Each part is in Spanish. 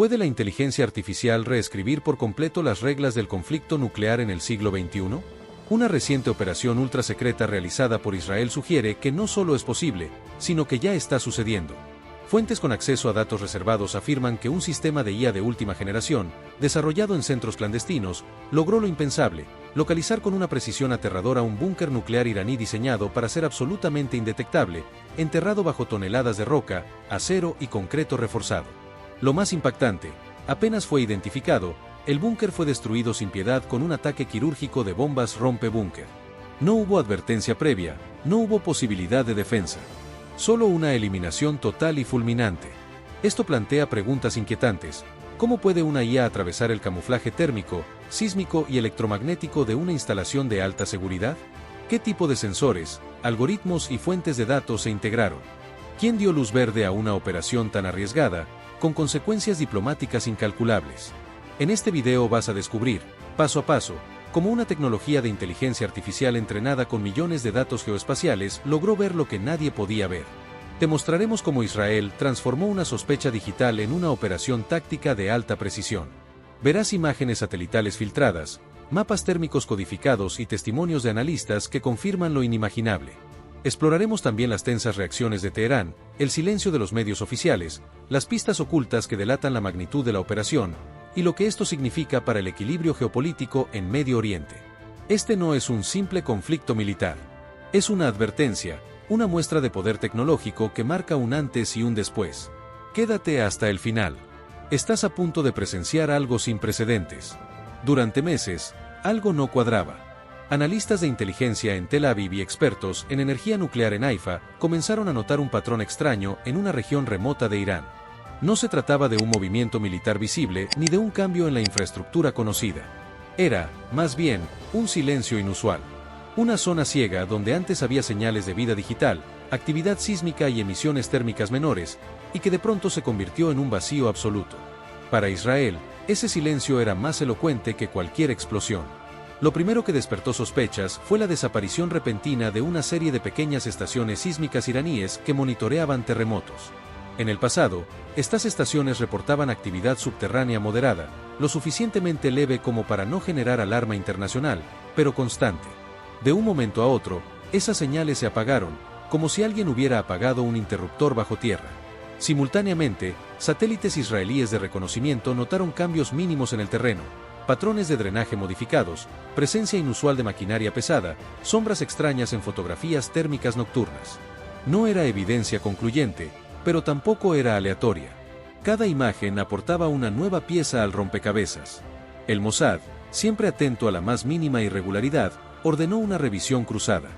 ¿Puede la inteligencia artificial reescribir por completo las reglas del conflicto nuclear en el siglo XXI? Una reciente operación ultrasecreta realizada por Israel sugiere que no solo es posible, sino que ya está sucediendo. Fuentes con acceso a datos reservados afirman que un sistema de IA de última generación, desarrollado en centros clandestinos, logró lo impensable: localizar con una precisión aterradora un búnker nuclear iraní diseñado para ser absolutamente indetectable, enterrado bajo toneladas de roca, acero y concreto reforzado. Lo más impactante: apenas fue identificado, el búnker fue destruido sin piedad con un ataque quirúrgico de bombas rompebúnker. No hubo advertencia previa, no hubo posibilidad de defensa. Solo una eliminación total y fulminante. Esto plantea preguntas inquietantes. ¿Cómo puede una IA atravesar el camuflaje térmico, sísmico y electromagnético de una instalación de alta seguridad? ¿Qué tipo de sensores, algoritmos y fuentes de datos se integraron? ¿Quién dio luz verde a una operación tan arriesgada, con consecuencias diplomáticas incalculables? En este video vas a descubrir, paso a paso, cómo una tecnología de inteligencia artificial entrenada con millones de datos geoespaciales logró ver lo que nadie podía ver. Te mostraremos cómo Israel transformó una sospecha digital en una operación táctica de alta precisión. Verás imágenes satelitales filtradas, mapas térmicos codificados y testimonios de analistas que confirman lo inimaginable. Exploraremos también las tensas reacciones de Teherán, el silencio de los medios oficiales, las pistas ocultas que delatan la magnitud de la operación, y lo que esto significa para el equilibrio geopolítico en Medio Oriente. Este no es un simple conflicto militar. Es una advertencia, una muestra de poder tecnológico que marca un antes y un después. Quédate hasta el final. Estás a punto de presenciar algo sin precedentes. Durante meses, algo no cuadraba. Analistas de inteligencia en Tel Aviv y expertos en energía nuclear en Haifa comenzaron a notar un patrón extraño en una región remota de Irán. No se trataba de un movimiento militar visible ni de un cambio en la infraestructura conocida. Era, más bien, un silencio inusual. Una zona ciega donde antes había señales de vida digital, actividad sísmica y emisiones térmicas menores, y que de pronto se convirtió en un vacío absoluto. Para Israel, ese silencio era más elocuente que cualquier explosión. Lo primero que despertó sospechas fue la desaparición repentina de una serie de pequeñas estaciones sísmicas iraníes que monitoreaban terremotos. En el pasado, estas estaciones reportaban actividad subterránea moderada, lo suficientemente leve como para no generar alarma internacional, pero constante. De un momento a otro, esas señales se apagaron, como si alguien hubiera apagado un interruptor bajo tierra. Simultáneamente, satélites israelíes de reconocimiento notaron cambios mínimos en el terreno: patrones de drenaje modificados, presencia inusual de maquinaria pesada, sombras extrañas en fotografías térmicas nocturnas. No era evidencia concluyente, pero tampoco era aleatoria. Cada imagen aportaba una nueva pieza al rompecabezas. El Mossad, siempre atento a la más mínima irregularidad, ordenó una revisión cruzada.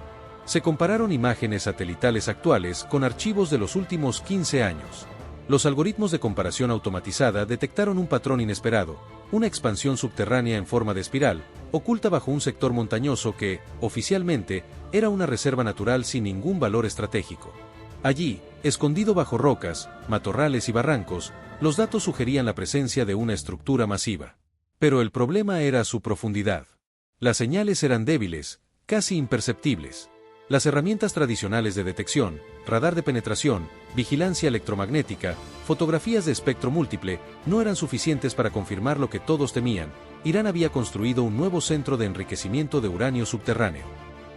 Se compararon imágenes satelitales actuales con archivos de los últimos 15 años. Los algoritmos de comparación automatizada detectaron un patrón inesperado: una expansión subterránea en forma de espiral, oculta bajo un sector montañoso que, oficialmente, era una reserva natural sin ningún valor estratégico. Allí, escondido bajo rocas, matorrales y barrancos, los datos sugerían la presencia de una estructura masiva. Pero el problema era su profundidad. Las señales eran débiles, casi imperceptibles. Las herramientas tradicionales de detección, radar de penetración, vigilancia electromagnética, fotografías de espectro múltiple, no eran suficientes para confirmar lo que todos temían: Irán había construido un nuevo centro de enriquecimiento de uranio subterráneo.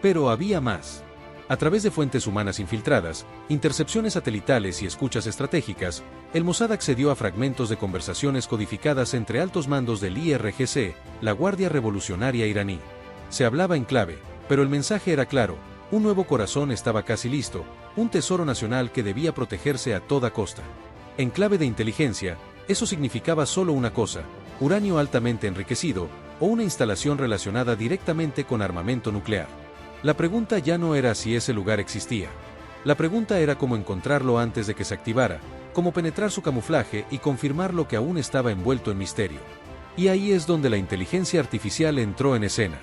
Pero había más. A través de fuentes humanas infiltradas, intercepciones satelitales y escuchas estratégicas, el Mossad accedió a fragmentos de conversaciones codificadas entre altos mandos del IRGC, la Guardia Revolucionaria iraní. Se hablaba en clave, pero el mensaje era claro: un nuevo corazón estaba casi listo, un tesoro nacional que debía protegerse a toda costa. En clave de inteligencia, eso significaba solo una cosa: uranio altamente enriquecido, o una instalación relacionada directamente con armamento nuclear. La pregunta ya no era si ese lugar existía. La pregunta era cómo encontrarlo antes de que se activara, cómo penetrar su camuflaje y confirmar lo que aún estaba envuelto en misterio. Y ahí es donde la inteligencia artificial entró en escena.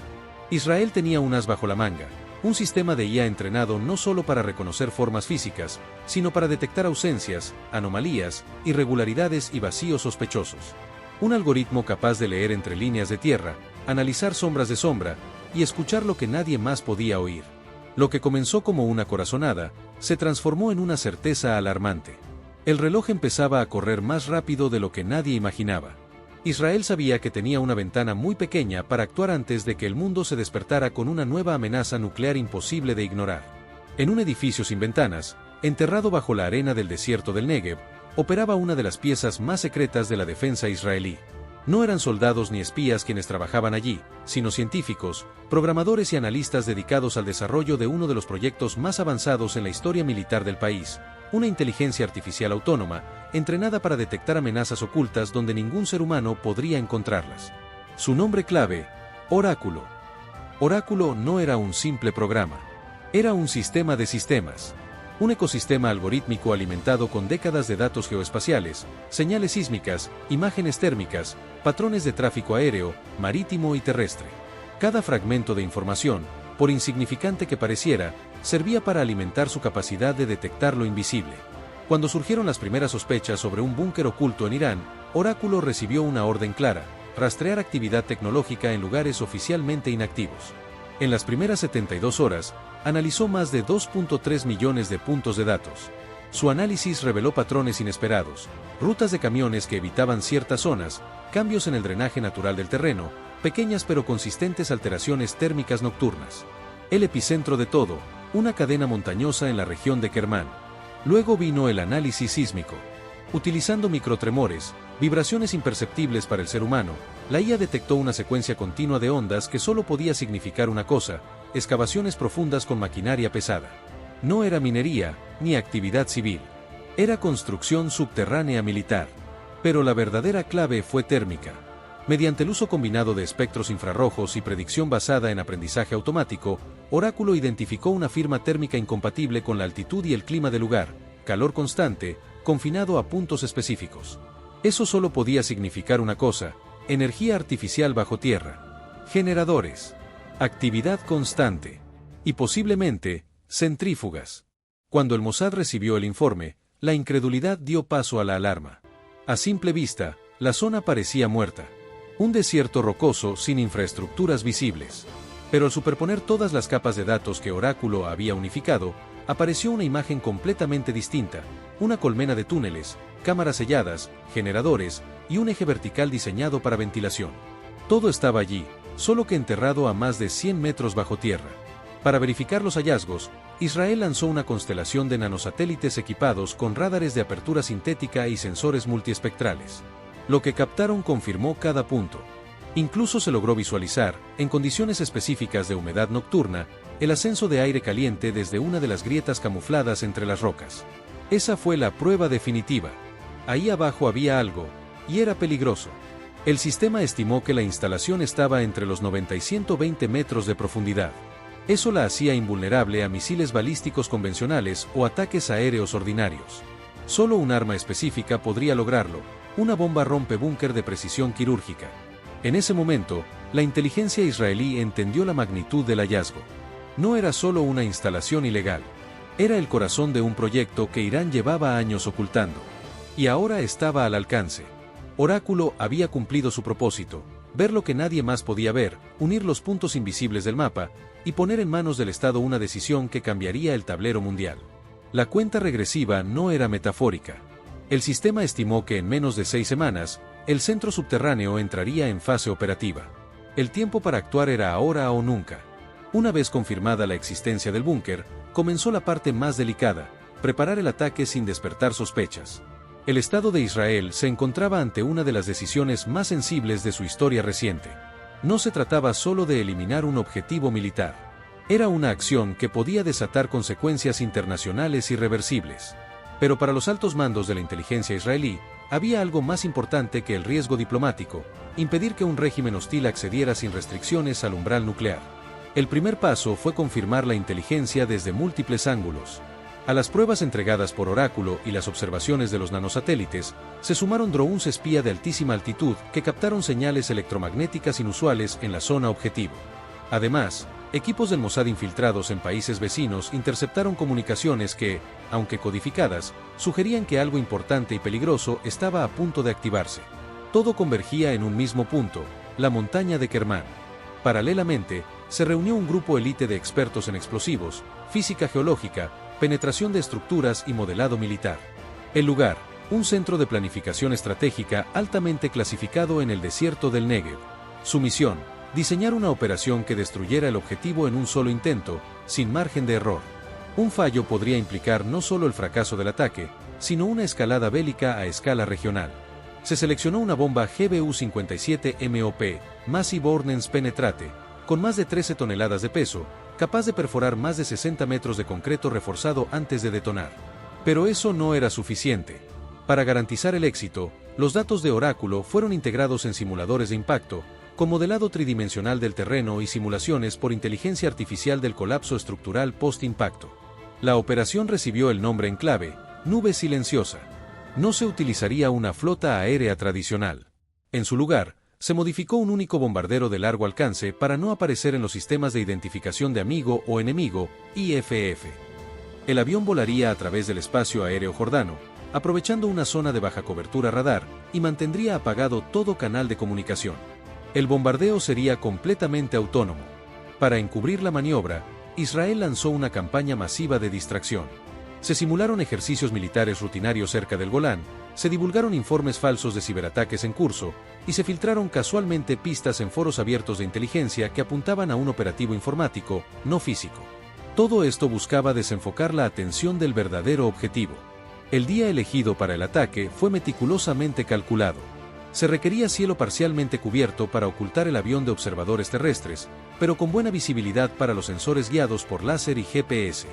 Israel tenía un as bajo la manga: un sistema de IA entrenado no solo para reconocer formas físicas, sino para detectar ausencias, anomalías, irregularidades y vacíos sospechosos. Un algoritmo capaz de leer entre líneas de tierra, analizar sombras de sombra, y escuchar lo que nadie más podía oír. Lo que comenzó como una corazonada, se transformó en una certeza alarmante. El reloj empezaba a correr más rápido de lo que nadie imaginaba. Israel sabía que tenía una ventana muy pequeña para actuar antes de que el mundo se despertara con una nueva amenaza nuclear imposible de ignorar. En un edificio sin ventanas, enterrado bajo la arena del desierto del Negev, operaba una de las piezas más secretas de la defensa israelí. No eran soldados ni espías quienes trabajaban allí, sino científicos, programadores y analistas dedicados al desarrollo de uno de los proyectos más avanzados en la historia militar del país, una inteligencia artificial autónoma, entrenada para detectar amenazas ocultas donde ningún ser humano podría encontrarlas. Su nombre clave, Oráculo. Oráculo no era un simple programa. Era un sistema de sistemas. Un ecosistema algorítmico alimentado con décadas de datos geoespaciales, señales sísmicas, imágenes térmicas, patrones de tráfico aéreo, marítimo y terrestre. Cada fragmento de información, por insignificante que pareciera, servía para alimentar su capacidad de detectar lo invisible. Cuando surgieron las primeras sospechas sobre un búnker oculto en Irán, Oráculo recibió una orden clara: rastrear actividad tecnológica en lugares oficialmente inactivos. En las primeras 72 horas, analizó más de 2.3 millones de puntos de datos. Su análisis reveló patrones inesperados, rutas de camiones que evitaban ciertas zonas, cambios en el drenaje natural del terreno, pequeñas pero consistentes alteraciones térmicas nocturnas. El epicentro de todo, una cadena montañosa en la región de Kermán. Luego vino el análisis sísmico. Utilizando microtremores, vibraciones imperceptibles para el ser humano, la IA detectó una secuencia continua de ondas que solo podía significar una cosa: excavaciones profundas con maquinaria pesada. No era minería, ni actividad civil. Era construcción subterránea militar. Pero la verdadera clave fue térmica. Mediante el uso combinado de espectros infrarrojos y predicción basada en aprendizaje automático, Oráculo identificó una firma térmica incompatible con la altitud y el clima del lugar: calor constante, confinado a puntos específicos. Eso solo podía significar una cosa: energía artificial bajo tierra, generadores, actividad constante y posiblemente centrífugas. Cuando el Mossad recibió el informe, la incredulidad dio paso a la alarma. A simple vista, la zona parecía muerta. Un desierto rocoso sin infraestructuras visibles. Pero al superponer todas las capas de datos que Oráculo había unificado, apareció una imagen completamente distinta: una colmena de túneles, cámaras selladas, generadores y un eje vertical diseñado para ventilación. Todo estaba allí, solo que enterrado a más de 100 metros bajo tierra. Para verificar los hallazgos, Israel lanzó una constelación de nanosatélites equipados con radares de apertura sintética y sensores multiespectrales. Lo que captaron confirmó cada punto. Incluso se logró visualizar, en condiciones específicas de humedad nocturna, el ascenso de aire caliente desde una de las grietas camufladas entre las rocas. Esa fue la prueba definitiva. Ahí abajo había algo, y era peligroso. El sistema estimó que la instalación estaba entre los 90 y 120 metros de profundidad. Eso la hacía invulnerable a misiles balísticos convencionales o ataques aéreos ordinarios. Solo un arma específica podría lograrlo: una bomba rompebúnker de precisión quirúrgica. En ese momento, la inteligencia israelí entendió la magnitud del hallazgo. No era solo una instalación ilegal. Era el corazón de un proyecto que Irán llevaba años ocultando. Y ahora estaba al alcance. Oráculo había cumplido su propósito: ver lo que nadie más podía ver, unir los puntos invisibles del mapa, y poner en manos del Estado una decisión que cambiaría el tablero mundial. La cuenta regresiva no era metafórica. El sistema estimó que en menos de 6 semanas, el centro subterráneo entraría en fase operativa. El tiempo para actuar era ahora o nunca. Una vez confirmada la existencia del búnker, comenzó la parte más delicada: preparar el ataque sin despertar sospechas. El Estado de Israel se encontraba ante una de las decisiones más sensibles de su historia reciente. No se trataba solo de eliminar un objetivo militar. Era una acción que podía desatar consecuencias internacionales irreversibles. Pero para los altos mandos de la inteligencia israelí, había algo más importante que el riesgo diplomático: impedir que un régimen hostil accediera sin restricciones al umbral nuclear. El primer paso fue confirmar la inteligencia desde múltiples ángulos. A las pruebas entregadas por Oráculo y las observaciones de los nanosatélites, se sumaron drones espía de altísima altitud que captaron señales electromagnéticas inusuales en la zona objetivo. Además, equipos del Mossad infiltrados en países vecinos interceptaron comunicaciones que, aunque codificadas, sugerían que algo importante y peligroso estaba a punto de activarse. Todo convergía en un mismo punto: la montaña de Kermán. Paralelamente, se reunió un grupo élite de expertos en explosivos, física geológica, penetración de estructuras y modelado militar. El lugar, un centro de planificación estratégica altamente clasificado en el desierto del Negev. Su misión, diseñar una operación que destruyera el objetivo en un solo intento, sin margen de error. Un fallo podría implicar no solo el fracaso del ataque, sino una escalada bélica a escala regional. Se seleccionó una bomba GBU-57 MOP, Massive Ordnance Penetrate, con más de 13 toneladas de peso, capaz de perforar más de 60 metros de concreto reforzado antes de detonar. Pero eso no era suficiente. Para garantizar el éxito, los datos de oráculo fueron integrados en simuladores de impacto, con modelado tridimensional del terreno y simulaciones por inteligencia artificial del colapso estructural post-impacto. La operación recibió el nombre en clave, Nube Silenciosa. No se utilizaría una flota aérea tradicional. En su lugar, se modificó un único bombardero de largo alcance para no aparecer en los sistemas de identificación de amigo o enemigo, IFF. El avión volaría a través del espacio aéreo jordano, aprovechando una zona de baja cobertura radar, y mantendría apagado todo canal de comunicación. El bombardeo sería completamente autónomo. Para encubrir la maniobra, Israel lanzó una campaña masiva de distracción. Se simularon ejercicios militares rutinarios cerca del Golán, se divulgaron informes falsos de ciberataques en curso, y se filtraron casualmente pistas en foros abiertos de inteligencia que apuntaban a un operativo informático, no físico. Todo esto buscaba desenfocar la atención del verdadero objetivo. El día elegido para el ataque fue meticulosamente calculado. Se requería cielo parcialmente cubierto para ocultar el avión de observadores terrestres, pero con buena visibilidad para los sensores guiados por láser y GPS.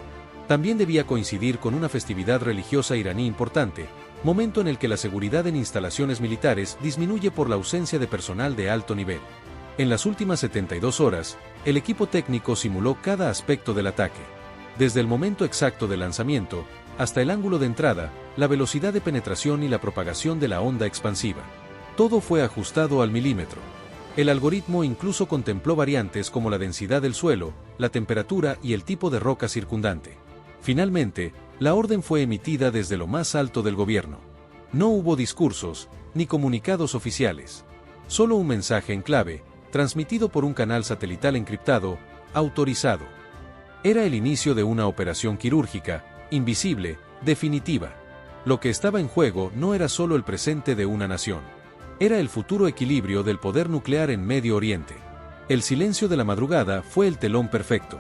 También debía coincidir con una festividad religiosa iraní importante, momento en el que la seguridad en instalaciones militares disminuye por la ausencia de personal de alto nivel. En las últimas 72 horas, el equipo técnico simuló cada aspecto del ataque. Desde el momento exacto del lanzamiento, hasta el ángulo de entrada, la velocidad de penetración y la propagación de la onda expansiva. Todo fue ajustado al milímetro. El algoritmo incluso contempló variantes como la densidad del suelo, la temperatura y el tipo de roca circundante. Finalmente, la orden fue emitida desde lo más alto del gobierno. No hubo discursos, ni comunicados oficiales. Solo un mensaje en clave, transmitido por un canal satelital encriptado, autorizado. Era el inicio de una operación quirúrgica, invisible, definitiva. Lo que estaba en juego no era solo el presente de una nación. Era el futuro equilibrio del poder nuclear en Medio Oriente. El silencio de la madrugada fue el telón perfecto.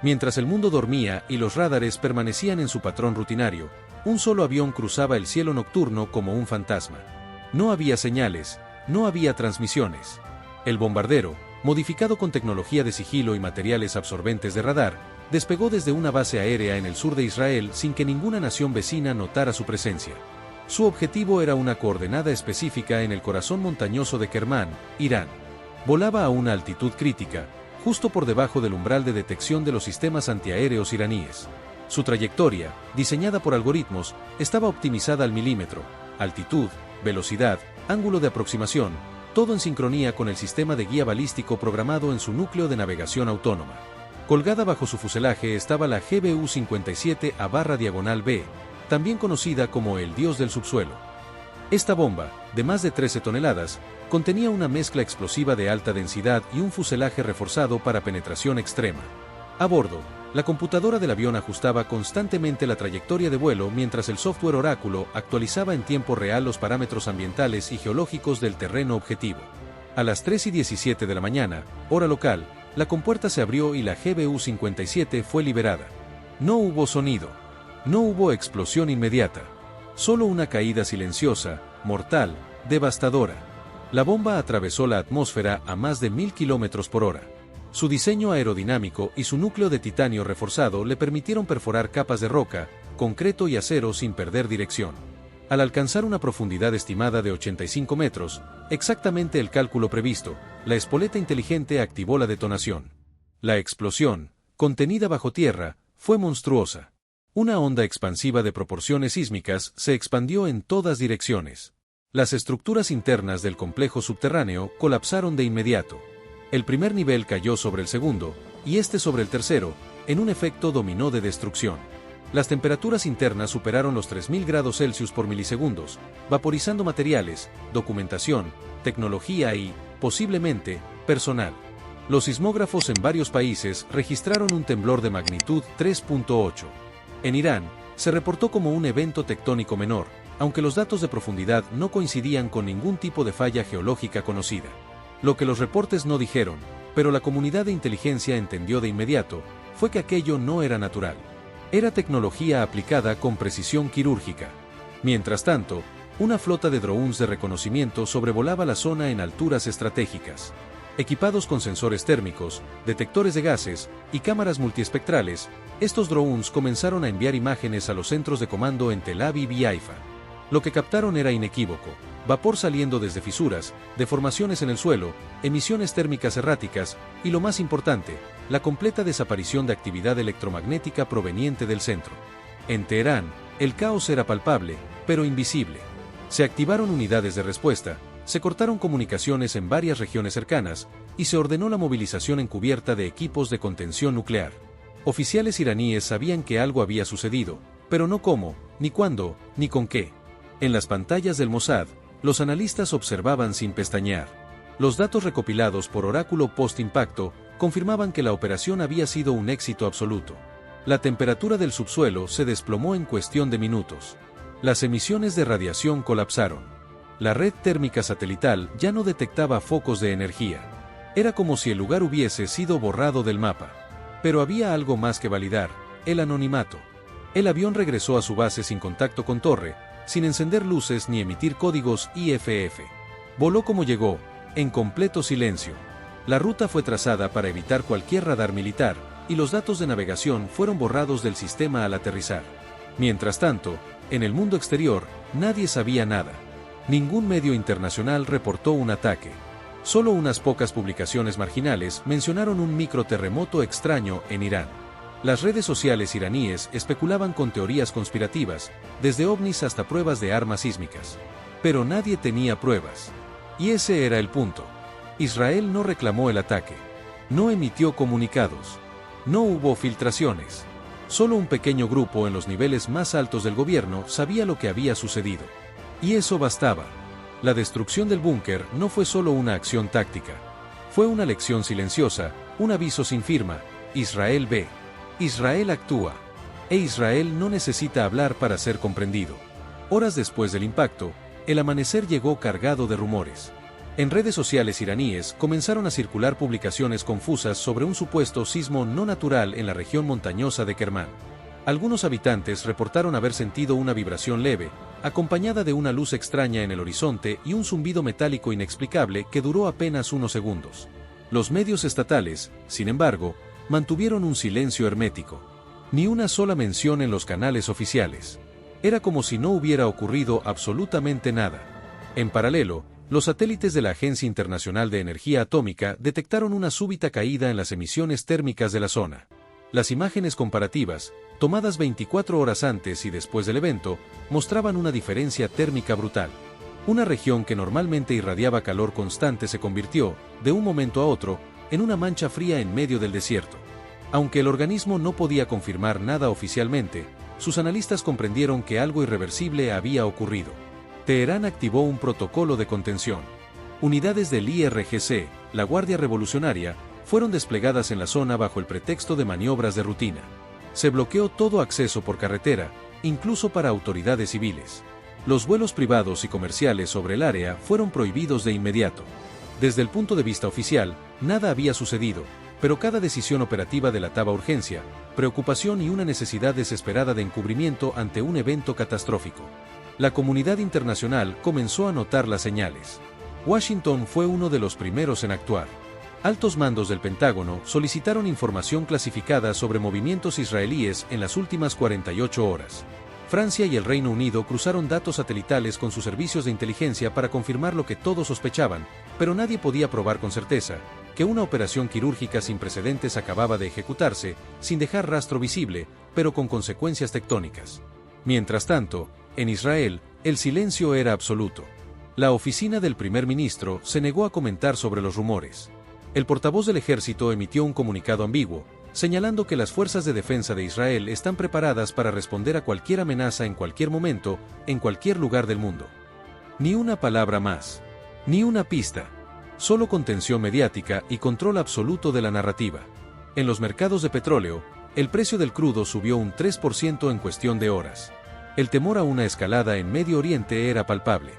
Mientras el mundo dormía y los radares permanecían en su patrón rutinario, un solo avión cruzaba el cielo nocturno como un fantasma. No había señales, no había transmisiones. El bombardero, modificado con tecnología de sigilo y materiales absorbentes de radar, despegó desde una base aérea en el sur de Israel sin que ninguna nación vecina notara su presencia. Su objetivo era una coordenada específica en el corazón montañoso de Kermán, Irán. Volaba a una altitud crítica, justo por debajo del umbral de detección de los sistemas antiaéreos iraníes. Su trayectoria, diseñada por algoritmos, estaba optimizada al milímetro, altitud, velocidad, ángulo de aproximación, todo en sincronía con el sistema de guía balístico programado en su núcleo de navegación autónoma. Colgada bajo su fuselaje estaba la GBU-57A/B, también conocida como el dios del subsuelo. Esta bomba, de más de 13 toneladas, contenía una mezcla explosiva de alta densidad y un fuselaje reforzado para penetración extrema. A bordo, la computadora del avión ajustaba constantemente la trayectoria de vuelo mientras el software Oráculo actualizaba en tiempo real los parámetros ambientales y geológicos del terreno objetivo. A las 3:17 de la mañana, hora local, la compuerta se abrió y la GBU-57 fue liberada. No hubo sonido. No hubo explosión inmediata. Solo una caída silenciosa, mortal, devastadora. La bomba atravesó la atmósfera a más de 1000 km/h. Su diseño aerodinámico y su núcleo de titanio reforzado le permitieron perforar capas de roca, concreto y acero sin perder dirección. Al alcanzar una profundidad estimada de 85 metros, exactamente el cálculo previsto, la espoleta inteligente activó la detonación. La explosión, contenida bajo tierra, fue monstruosa. Una onda expansiva de proporciones sísmicas se expandió en todas direcciones. Las estructuras internas del complejo subterráneo colapsaron de inmediato. El primer nivel cayó sobre el segundo, y este sobre el tercero, en un efecto dominó de destrucción. Las temperaturas internas superaron los 3000 grados Celsius por milisegundos, vaporizando materiales, documentación, tecnología y, posiblemente, personal. Los sismógrafos en varios países registraron un temblor de magnitud 3.8. En Irán, se reportó como un evento tectónico menor, aunque los datos de profundidad no coincidían con ningún tipo de falla geológica conocida. Lo que los reportes no dijeron, pero la comunidad de inteligencia entendió de inmediato, fue que aquello no era natural. Era tecnología aplicada con precisión quirúrgica. Mientras tanto, una flota de drones de reconocimiento sobrevolaba la zona en alturas estratégicas. Equipados con sensores térmicos, detectores de gases y cámaras multiespectrales, estos drones comenzaron a enviar imágenes a los centros de comando en Tel Aviv y Haifa. Lo que captaron era inequívoco: vapor saliendo desde fisuras, deformaciones en el suelo, emisiones térmicas erráticas y, lo más importante, la completa desaparición de actividad electromagnética proveniente del centro. En Teherán, el caos era palpable, pero invisible. Se activaron unidades de respuesta, se cortaron comunicaciones en varias regiones cercanas, y se ordenó la movilización encubierta de equipos de contención nuclear. Oficiales iraníes sabían que algo había sucedido, pero no cómo, ni cuándo, ni con qué. En las pantallas del Mossad, los analistas observaban sin pestañear. Los datos recopilados por Oráculo post-impacto confirmaban que la operación había sido un éxito absoluto. La temperatura del subsuelo se desplomó en cuestión de minutos. Las emisiones de radiación colapsaron. La red térmica satelital ya no detectaba focos de energía. Era como si el lugar hubiese sido borrado del mapa. Pero había algo más que validar: el anonimato. El avión regresó a su base sin contacto con torre, sin encender luces ni emitir códigos IFF. Voló como llegó, en completo silencio. La ruta fue trazada para evitar cualquier radar militar, y los datos de navegación fueron borrados del sistema al aterrizar. Mientras tanto, en el mundo exterior, nadie sabía nada. Ningún medio internacional reportó un ataque. Solo unas pocas publicaciones marginales mencionaron un microterremoto extraño en Irán. Las redes sociales iraníes especulaban con teorías conspirativas, desde ovnis hasta pruebas de armas sísmicas. Pero nadie tenía pruebas. Y ese era el punto. Israel no reclamó el ataque. No emitió comunicados. No hubo filtraciones. Solo un pequeño grupo en los niveles más altos del gobierno sabía lo que había sucedido. Y eso bastaba. La destrucción del búnker no fue solo una acción táctica. Fue una lección silenciosa, un aviso sin firma: Israel ve. Israel actúa. E Israel no necesita hablar para ser comprendido. Horas después del impacto, el amanecer llegó cargado de rumores. En redes sociales iraníes comenzaron a circular publicaciones confusas sobre un supuesto sismo no natural en la región montañosa de Kermán. Algunos habitantes reportaron haber sentido una vibración leve, acompañada de una luz extraña en el horizonte y un zumbido metálico inexplicable que duró apenas unos segundos. Los medios estatales, sin embargo, mantuvieron un silencio hermético. Ni una sola mención en los canales oficiales. Era como si no hubiera ocurrido absolutamente nada. En paralelo, los satélites de la Agencia Internacional de Energía Atómica detectaron una súbita caída en las emisiones térmicas de la zona. Las imágenes comparativas, tomadas 24 horas antes y después del evento, mostraban una diferencia térmica brutal. Una región que normalmente irradiaba calor constante se convirtió, de un momento a otro, en una mancha fría en medio del desierto. Aunque el organismo no podía confirmar nada oficialmente, sus analistas comprendieron que algo irreversible había ocurrido. Teherán activó un protocolo de contención. Unidades del IRGC, la Guardia Revolucionaria, fueron desplegadas en la zona bajo el pretexto de maniobras de rutina. Se bloqueó todo acceso por carretera, incluso para autoridades civiles. Los vuelos privados y comerciales sobre el área fueron prohibidos de inmediato. Desde el punto de vista oficial, nada había sucedido, pero cada decisión operativa delataba urgencia, preocupación y una necesidad desesperada de encubrimiento ante un evento catastrófico. La comunidad internacional comenzó a notar las señales. Washington fue uno de los primeros en actuar. Altos mandos del Pentágono solicitaron información clasificada sobre movimientos israelíes en las últimas 48 horas. Francia y el Reino Unido cruzaron datos satelitales con sus servicios de inteligencia para confirmar lo que todos sospechaban, pero nadie podía probar con certeza: que una operación quirúrgica sin precedentes acababa de ejecutarse, sin dejar rastro visible, pero con consecuencias tectónicas. Mientras tanto, en Israel, el silencio era absoluto. La oficina del primer ministro se negó a comentar sobre los rumores. El portavoz del ejército emitió un comunicado ambiguo, señalando que las fuerzas de defensa de Israel están preparadas para responder a cualquier amenaza en cualquier momento, en cualquier lugar del mundo. Ni una palabra más. Ni una pista. Solo contención mediática y control absoluto de la narrativa. En los mercados de petróleo, el precio del crudo subió un 3% en cuestión de horas. El temor a una escalada en Medio Oriente era palpable.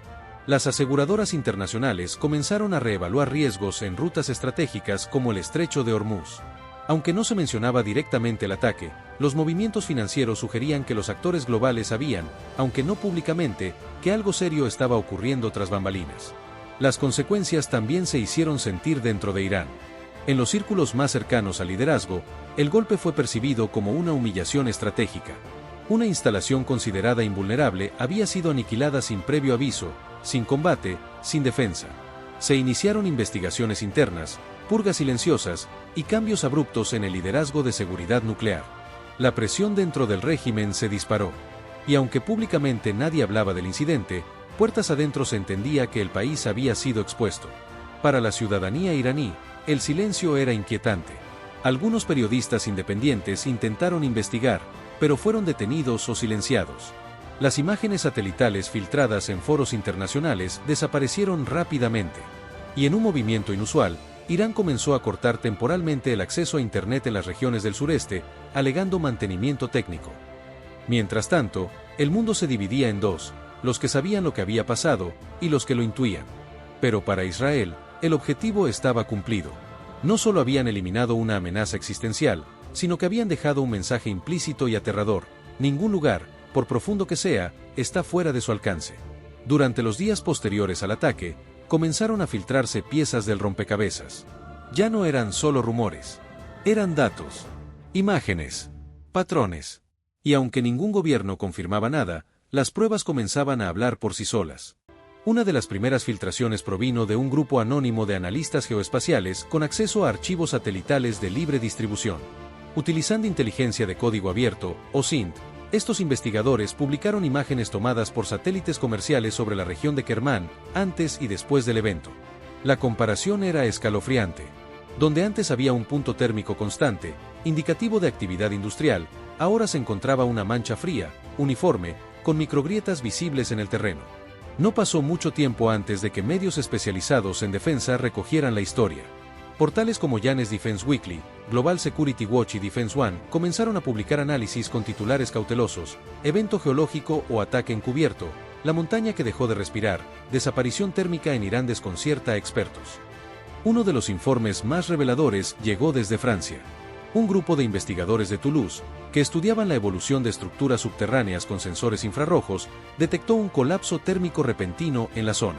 Las aseguradoras internacionales comenzaron a reevaluar riesgos en rutas estratégicas como el Estrecho de Hormuz. Aunque no se mencionaba directamente el ataque, los movimientos financieros sugerían que los actores globales sabían, aunque no públicamente, que algo serio estaba ocurriendo tras bambalinas. Las consecuencias también se hicieron sentir dentro de Irán. En los círculos más cercanos al liderazgo, el golpe fue percibido como una humillación estratégica. Una instalación considerada invulnerable había sido aniquilada sin previo aviso, sin combate, sin defensa. Se iniciaron investigaciones internas, purgas silenciosas y cambios abruptos en el liderazgo de seguridad nuclear. La presión dentro del régimen se disparó. Y aunque públicamente nadie hablaba del incidente, puertas adentro se entendía que el país había sido expuesto. Para la ciudadanía iraní, el silencio era inquietante. Algunos periodistas independientes intentaron investigar, pero fueron detenidos o silenciados. Las imágenes satelitales filtradas en foros internacionales desaparecieron rápidamente. Y en un movimiento inusual, Irán comenzó a cortar temporalmente el acceso a Internet en las regiones del sureste, alegando mantenimiento técnico. Mientras tanto, el mundo se dividía en dos, los que sabían lo que había pasado y los que lo intuían. Pero para Israel, el objetivo estaba cumplido. No solo habían eliminado una amenaza existencial, sino que habían dejado un mensaje implícito y aterrador: ningún lugar, por profundo que sea, está fuera de su alcance. Durante los días posteriores al ataque, comenzaron a filtrarse piezas del rompecabezas. Ya no eran solo rumores. Eran datos, imágenes, patrones. Y aunque ningún gobierno confirmaba nada, las pruebas comenzaban a hablar por sí solas. Una de las primeras filtraciones provino de un grupo anónimo de analistas geoespaciales con acceso a archivos satelitales de libre distribución. Utilizando inteligencia de código abierto, o SINT, estos investigadores publicaron imágenes tomadas por satélites comerciales sobre la región de Kermán, antes y después del evento. La comparación era escalofriante. Donde antes había un punto térmico constante, indicativo de actividad industrial, ahora se encontraba una mancha fría, uniforme, con microgrietas visibles en el terreno. No pasó mucho tiempo antes de que medios especializados en defensa recogieran la historia. Portales como Yanes Defense Weekly, Global Security Watch y Defense One comenzaron a publicar análisis con titulares cautelosos: evento geológico o ataque encubierto, la montaña que dejó de respirar, desaparición térmica en Irán desconcierta a expertos. Uno de los informes más reveladores llegó desde Francia. Un grupo de investigadores de Toulouse, que estudiaban la evolución de estructuras subterráneas con sensores infrarrojos, detectó un colapso térmico repentino en la zona.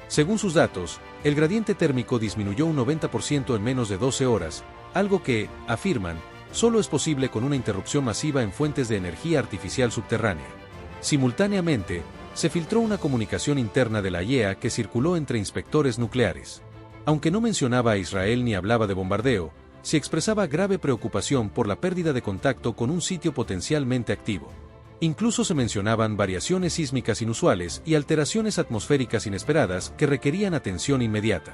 Según sus datos, el gradiente térmico disminuyó un 90% en menos de 12 horas, algo que, afirman, solo es posible con una interrupción masiva en fuentes de energía artificial subterránea. Simultáneamente, se filtró una comunicación interna de la IEA que circuló entre inspectores nucleares. Aunque no mencionaba a Israel ni hablaba de bombardeo, se expresaba grave preocupación por la pérdida de contacto con un sitio potencialmente activo. Incluso se mencionaban variaciones sísmicas inusuales y alteraciones atmosféricas inesperadas que requerían atención inmediata.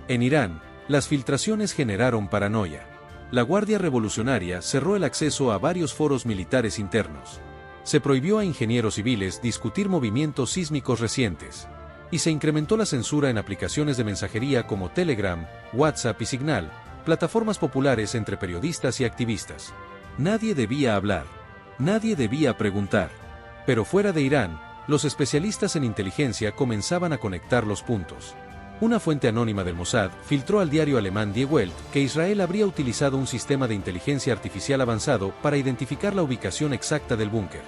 En Irán, las filtraciones generaron paranoia. La Guardia Revolucionaria cerró el acceso a varios foros militares internos. Se prohibió a ingenieros civiles discutir movimientos sísmicos recientes. Y se incrementó la censura en aplicaciones de mensajería como Telegram, WhatsApp y Signal, plataformas populares entre periodistas y activistas. Nadie debía hablar. Nadie debía preguntar. Pero fuera de Irán, los especialistas en inteligencia comenzaban a conectar los puntos. Una fuente anónima del Mossad filtró al diario alemán Die Welt que Israel habría utilizado un sistema de inteligencia artificial avanzado para identificar la ubicación exacta del búnker.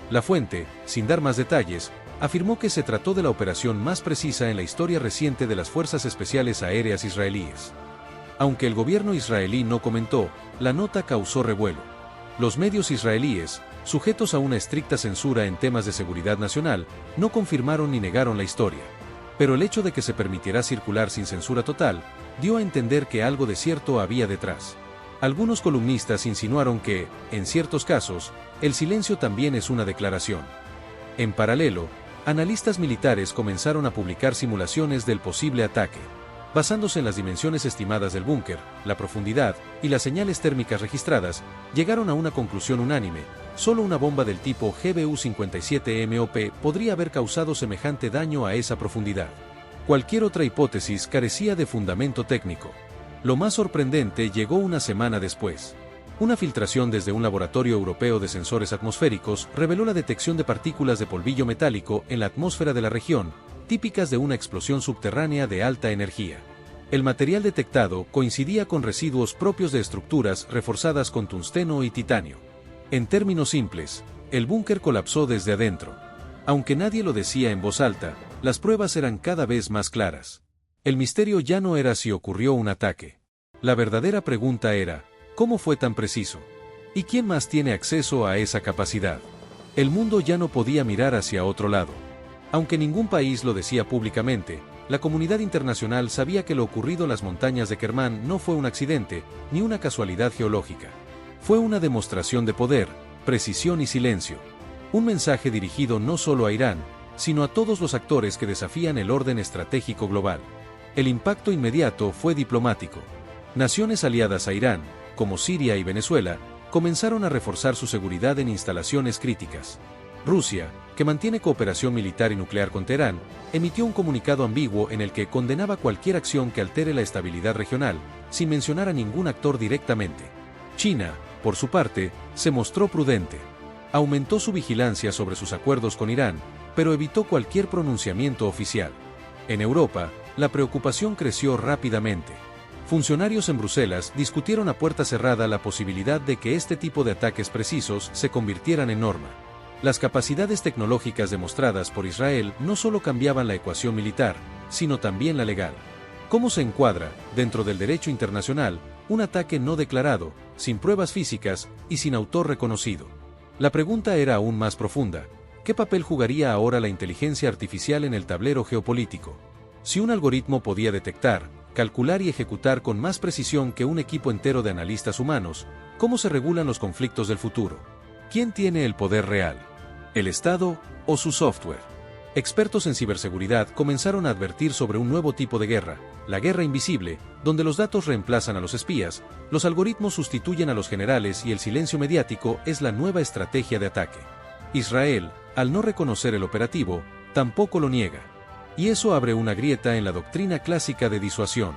La fuente, sin dar más detalles, afirmó que se trató de la operación más precisa en la historia reciente de las Fuerzas Especiales Aéreas israelíes. Aunque el gobierno israelí no comentó, la nota causó revuelo. Los medios israelíes, sujetos a una estricta censura en temas de seguridad nacional, no confirmaron ni negaron la historia. Pero el hecho de que se permitiera circular sin censura total, dio a entender que algo de cierto había detrás. Algunos columnistas insinuaron que, en ciertos casos, el silencio también es una declaración. En paralelo, analistas militares comenzaron a publicar simulaciones del posible ataque. Basándose en las dimensiones estimadas del búnker, la profundidad y las señales térmicas registradas, llegaron a una conclusión unánime: solo una bomba del tipo GBU-57MOP podría haber causado semejante daño a esa profundidad. Cualquier otra hipótesis carecía de fundamento técnico. Lo más sorprendente llegó una semana después. Una filtración desde un laboratorio europeo de sensores atmosféricos reveló la detección de partículas de polvillo metálico en la atmósfera de la región, típicas de una explosión subterránea de alta energía. El material detectado coincidía con residuos propios de estructuras reforzadas con tungsteno y titanio. En términos simples, el búnker colapsó desde adentro. Aunque nadie lo decía en voz alta, las pruebas eran cada vez más claras. El misterio ya no era si ocurrió un ataque. La verdadera pregunta era, ¿cómo fue tan preciso? ¿Y quién más tiene acceso a esa capacidad? El mundo ya no podía mirar hacia otro lado. Aunque ningún país lo decía públicamente, la comunidad internacional sabía que lo ocurrido en las montañas de Kermán no fue un accidente, ni una casualidad geológica. Fue una demostración de poder, precisión y silencio. Un mensaje dirigido no solo a Irán, sino a todos los actores que desafían el orden estratégico global. El impacto inmediato fue diplomático. Naciones aliadas a Irán, como Siria y Venezuela, comenzaron a reforzar su seguridad en instalaciones críticas. Rusia, que mantiene cooperación militar y nuclear con Teherán, emitió un comunicado ambiguo en el que condenaba cualquier acción que altere la estabilidad regional, sin mencionar a ningún actor directamente. China, por su parte, se mostró prudente. Aumentó su vigilancia sobre sus acuerdos con Irán, pero evitó cualquier pronunciamiento oficial. En Europa, la preocupación creció rápidamente. Funcionarios en Bruselas discutieron a puerta cerrada la posibilidad de que este tipo de ataques precisos se convirtieran en norma. Las capacidades tecnológicas demostradas por Israel no solo cambiaban la ecuación militar, sino también la legal. ¿Cómo se encuadra, dentro del derecho internacional, un ataque no declarado, sin pruebas físicas y sin autor reconocido? La pregunta era aún más profunda. ¿Qué papel jugaría ahora la inteligencia artificial en el tablero geopolítico? Si un algoritmo podía detectar, calcular y ejecutar con más precisión que un equipo entero de analistas humanos, ¿cómo se regulan los conflictos del futuro? ¿Quién tiene el poder real? ¿El Estado o su software? Expertos en ciberseguridad comenzaron a advertir sobre un nuevo tipo de guerra, la guerra invisible, donde los datos reemplazan a los espías, los algoritmos sustituyen a los generales y el silencio mediático es la nueva estrategia de ataque. Israel, al no reconocer el operativo, tampoco lo niega. Y eso abre una grieta en la doctrina clásica de disuasión.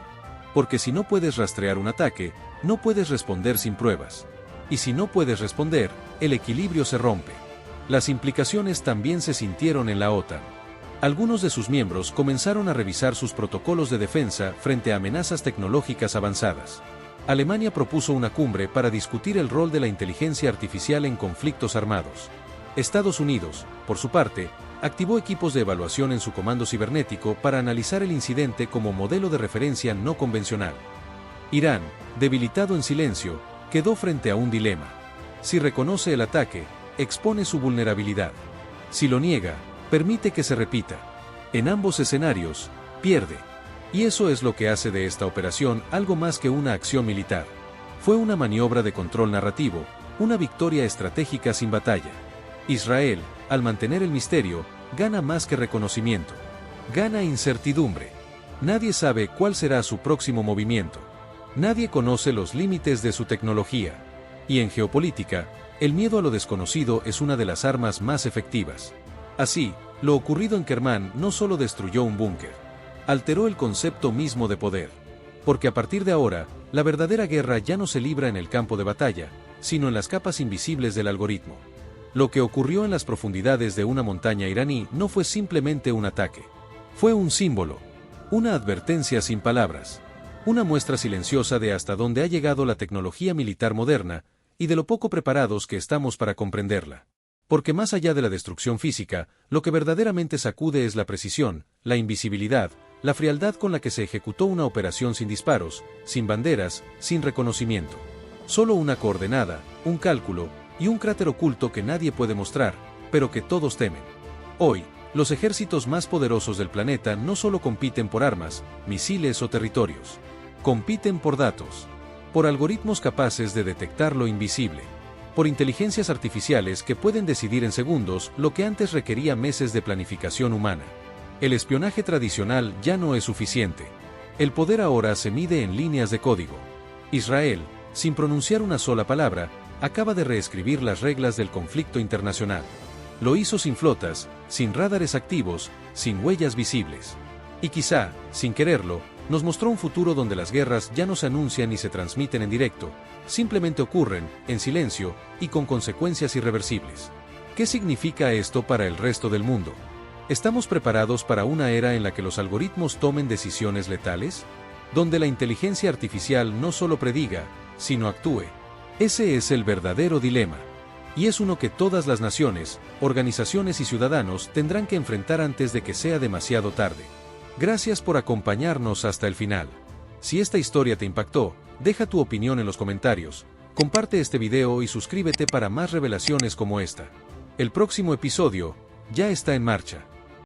Porque si no puedes rastrear un ataque, no puedes responder sin pruebas. Y si no puedes responder, el equilibrio se rompe. Las implicaciones también se sintieron en la OTAN. Algunos de sus miembros comenzaron a revisar sus protocolos de defensa frente a amenazas tecnológicas avanzadas. Alemania propuso una cumbre para discutir el rol de la inteligencia artificial en conflictos armados. Estados Unidos, por su parte, activó equipos de evaluación en su comando cibernético para analizar el incidente como modelo de referencia no convencional. Irán, debilitado en silencio, quedó frente a un dilema. Si reconoce el ataque, expone su vulnerabilidad. Si lo niega, permite que se repita. En ambos escenarios, pierde. Y eso es lo que hace de esta operación algo más que una acción militar. Fue una maniobra de control narrativo, una victoria estratégica sin batalla. Israel, al mantener el misterio, gana más que reconocimiento. Gana incertidumbre. Nadie sabe cuál será su próximo movimiento. Nadie conoce los límites de su tecnología. Y en geopolítica, el miedo a lo desconocido es una de las armas más efectivas. Así, lo ocurrido en Kermán no solo destruyó un búnker, alteró el concepto mismo de poder. Porque a partir de ahora, la verdadera guerra ya no se libra en el campo de batalla, sino en las capas invisibles del algoritmo. Lo que ocurrió en las profundidades de una montaña iraní no fue simplemente un ataque. Fue un símbolo, una advertencia sin palabras, una muestra silenciosa de hasta dónde ha llegado la tecnología militar moderna, y de lo poco preparados que estamos para comprenderla. Porque más allá de la destrucción física, lo que verdaderamente sacude es la precisión, la invisibilidad, la frialdad con la que se ejecutó una operación sin disparos, sin banderas, sin reconocimiento. Solo una coordenada, un cálculo, y un cráter oculto que nadie puede mostrar, pero que todos temen. Hoy, los ejércitos más poderosos del planeta no solo compiten por armas, misiles o territorios. Compiten por datos. Por algoritmos capaces de detectar lo invisible. Por inteligencias artificiales que pueden decidir en segundos lo que antes requería meses de planificación humana. El espionaje tradicional ya no es suficiente. El poder ahora se mide en líneas de código. Israel, sin pronunciar una sola palabra, acaba de reescribir las reglas del conflicto internacional. Lo hizo sin flotas, sin radares activos, sin huellas visibles. Y quizá, sin quererlo, Nos mostró un futuro donde las guerras ya no se anuncian ni se transmiten en directo, simplemente ocurren, en silencio, y con consecuencias irreversibles. ¿Qué significa esto para el resto del mundo? ¿Estamos preparados para una era en la que los algoritmos tomen decisiones letales? Donde la inteligencia artificial no solo prediga, sino actúe. Ese es el verdadero dilema. Y es uno que todas las naciones, organizaciones y ciudadanos tendrán que enfrentar antes de que sea demasiado tarde. Gracias por acompañarnos hasta el final. Si esta historia te impactó, deja tu opinión en los comentarios, comparte este video y suscríbete para más revelaciones como esta. El próximo episodio ya está en marcha.